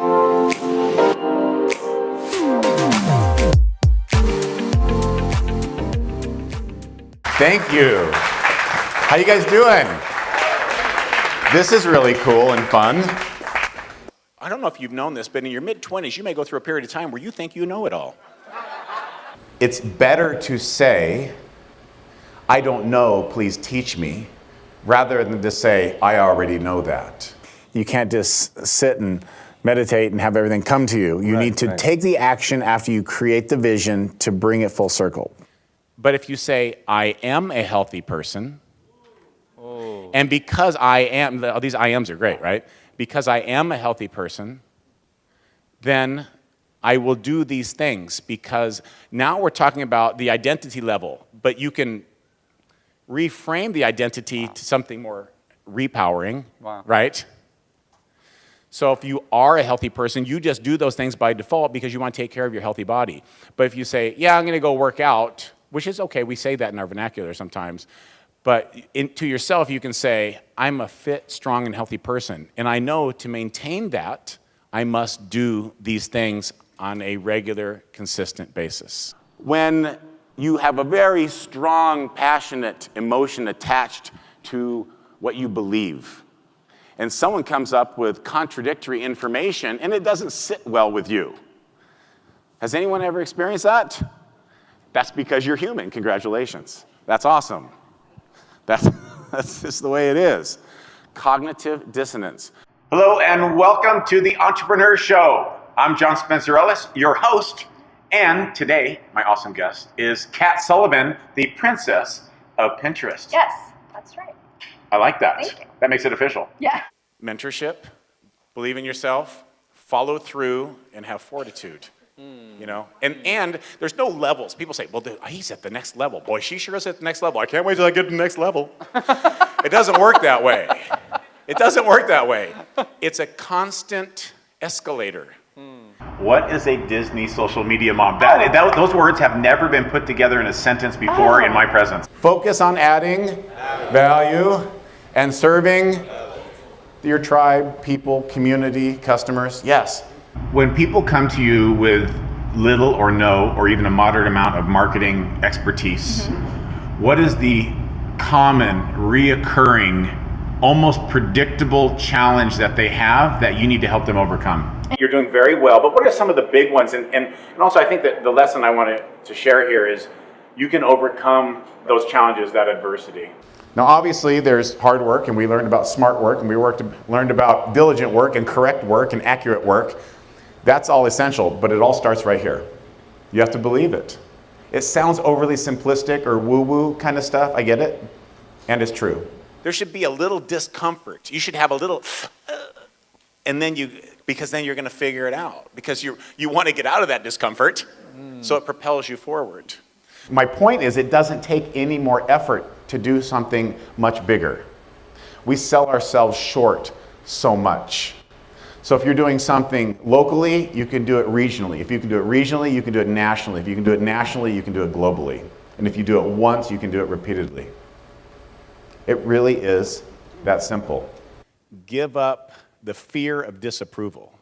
Thank you. How you guys doing? This is really cool and fun. I don't know if you've known this, but in your mid-20s, you may go through a period of time where you think you know it all. It's better to say, I don't know, please teach me, rather than to say, I already know that. You can't just sit and meditate and have everything come to you. You need to take the action after you create the vision to bring it full circle. But if you say, I am a healthy person, and because I am, these I ams are great, right? Because I am a healthy person, then I will do these things, because now we're talking about the identity level, but you can reframe the identity to something more repowering, right? So if you are a healthy person, you just do those things by default because you want to take care of your healthy body. But if you say, yeah, I'm going to go work out, which is okay, we say that in our vernacular sometimes, but to yourself you can say, I'm a fit, strong, and healthy person, and I know to maintain that, I must do these things on a regular, consistent basis. When you have a very strong, passionate emotion attached to what you believe, and someone comes up with contradictory information, and it doesn't sit well with you. Has anyone ever experienced that? That's because you're human. Congratulations. That's awesome. That's just the way it is. Cognitive dissonance. Hello, and welcome to the Entrepreneur Show. I'm John Spencer Ellis, your host, and today, my awesome guest is Kat Sullivan, the princess of Pinterest. Yes, that's right. I like that. Thank you. That makes it official. Yeah. Mentorship, believe in yourself, follow through, and have fortitude. You know, and there's no levels. People say, well, he's at the next level. Boy, she sure is at the next level. I can't wait till I get to the next level. It doesn't work that way. It doesn't work that way. It's a constant escalator. What is a Disney social media mom? Those words have never been put together in a sentence before in my presence. Focus on adding value and serving your tribe, people, community, customers. Yes. When people come to you with little or no, or even a moderate amount of marketing expertise, what is the common, reoccurring, almost predictable challenge that they have that you need to help them overcome? You're doing very well, but what are some of the big ones? And also I think that the lesson I wanted to share here is you can overcome those challenges, that adversity. Now obviously there's hard work, and we learned about smart work, and we learned about diligent work and correct work and accurate work. That's all essential, but it all starts right here. You have to believe it. It sounds overly simplistic or woo-woo kind of stuff, I get it, and it's true. There should be a little discomfort. You should have a little, and then because then you're going to figure it out, because you want to get out of that discomfort, so it propels you forward. My point is, it doesn't take any more effort to do something much bigger. We sell ourselves short so much. So if you're doing something locally, you can do it regionally. If you can do it regionally, you can do it nationally. If you can do it nationally, you can do it globally. And if you do it once, you can do it repeatedly. It really is that simple. Give up the fear of disapproval.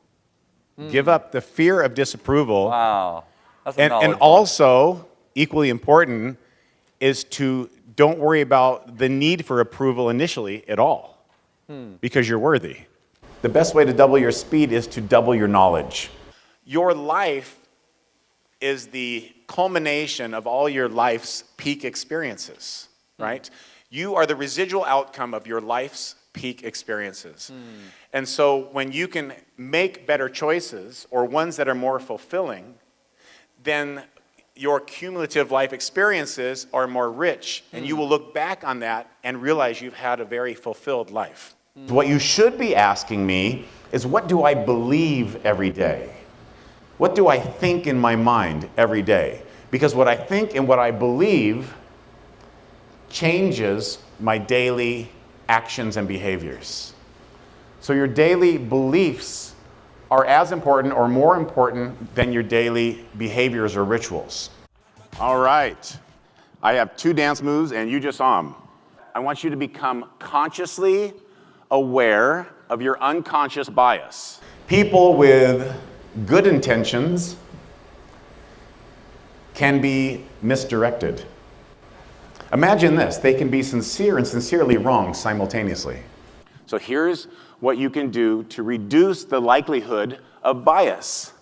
Give up the fear of disapproval. Wow. And also, equally important, is to don't worry about the need for approval initially at all, because you're worthy. The best way to double your speed is to double your knowledge. Your life is the culmination of all your life's peak experiences, right? You are the residual outcome of your life's peak experiences. And so when you can make better choices, or ones that are more fulfilling, then your cumulative life experiences are more rich, and you will look back on that and realize you've had a very fulfilled life. What you should be asking me is, what do I believe every day? What do I think in my mind every day? Because what I think and what I believe changes my daily actions and behaviors. So your daily beliefs are as important or more important than your daily behaviors or rituals. All right. I have 2 dance moves, and you just saw them. I want you to become consciously aware of your unconscious bias. People with good intentions can be misdirected. Imagine this, they can be sincere and sincerely wrong simultaneously. So here's what you can do to reduce the likelihood of bias.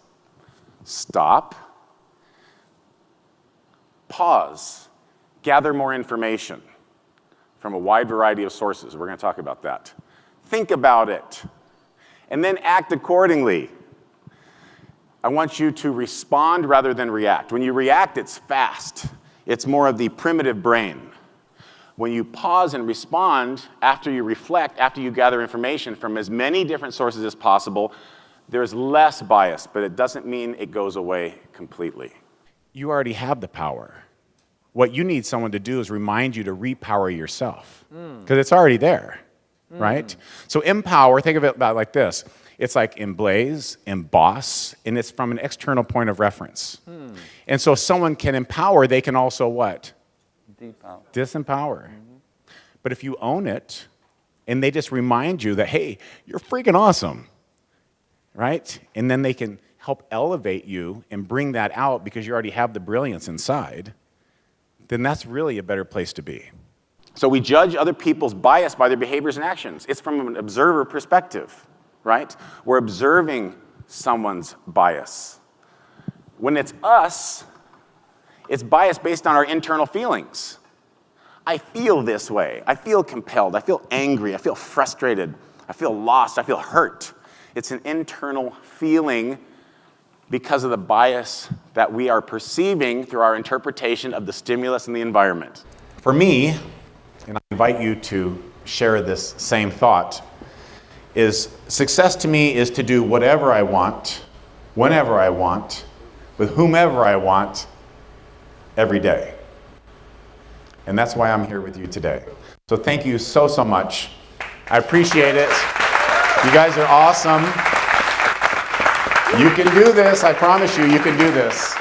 Stop, pause, gather more information from a wide variety of sources. We're going to talk about that. Think about it, and then act accordingly. I want you to respond rather than react. When you react, it's fast. It's more of the primitive brain. When you pause and respond, after you reflect, after you gather information from as many different sources as possible, there's less bias, but it doesn't mean it goes away completely. You already have the power. What you need someone to do is remind you to repower yourself, because it's already there, right? So empower, think of it about like this. It's like emblaze, emboss, and it's from an external point of reference. And so if someone can empower, they can also what? Depower. Disempower. But if you own it, and they just remind you that, hey, you're freaking awesome, right? And then they can help elevate you and bring that out because you already have the brilliance inside, then that's really a better place to be. So we judge other people's bias by their behaviors and actions. It's from an observer perspective, right? We're observing someone's bias. When it's us, it's bias based on our internal feelings. I feel this way. I feel compelled. I feel angry. I feel frustrated. I feel lost. I feel hurt. It's an internal feeling because of the bias that we are perceiving through our interpretation of the stimulus and the environment. For me, and I invite you to share this same thought, is success to me is to do whatever I want, whenever I want, with whomever I want, every day. And that's why I'm here with you today. So thank you so, so much. I appreciate it. You guys are awesome. You can do this. I promise you, you can do this.